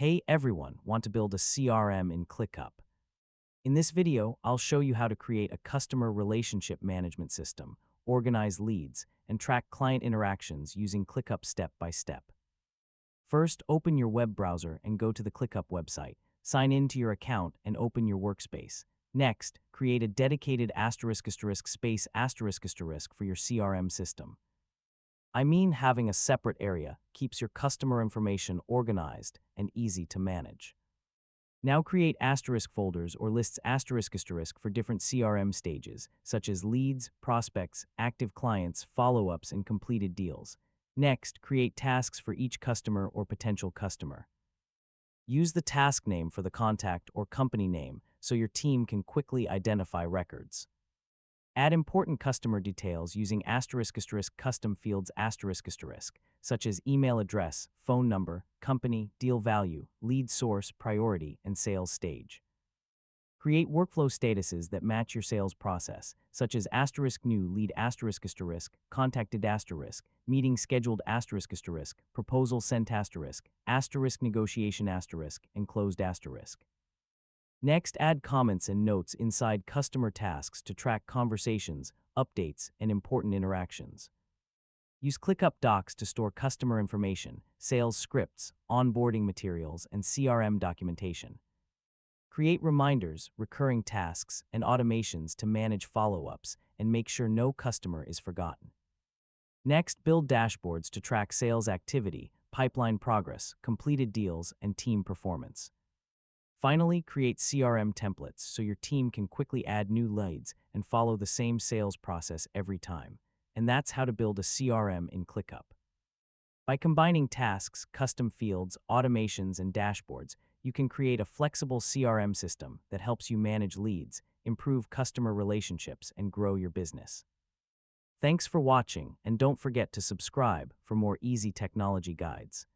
Hey everyone, want to build a CRM in ClickUp? In this video, I'll show you how to create a customer relationship management system, organize leads, and track client interactions using ClickUp step by step. First, open your web browser and go to the ClickUp website. Sign in to your account and open your workspace. Next, create a dedicated space for your CRM system. I mean, having a separate area keeps your customer information organized and easy to manage. Now create asterisk folders or lists for different CRM stages, such as leads, prospects, active clients, follow-ups, and completed deals. Next, create tasks for each customer or potential customer. Use the task name for the contact or company name so your team can quickly identify records. Add important customer details using custom fields such as email address, phone number, company, deal value, lead source, priority, and sales stage. Create workflow statuses that match your sales process, such as new lead contacted meeting scheduled proposal sent negotiation and closed . Next, add comments and notes inside customer tasks to track conversations, updates, and important interactions. Use ClickUp Docs to store customer information, sales scripts, onboarding materials, and CRM documentation. Create reminders, recurring tasks, and automations to manage follow-ups and make sure no customer is forgotten. Next, build dashboards to track sales activity, pipeline progress, completed deals, and team performance. Finally, create CRM templates so your team can quickly add new leads and follow the same sales process every time. And that's how to build a CRM in ClickUp. By combining tasks, custom fields, automations, and dashboards, you can create a flexible CRM system that helps you manage leads, improve customer relationships, and grow your business. Thanks for watching, and don't forget to subscribe for more easy technology guides.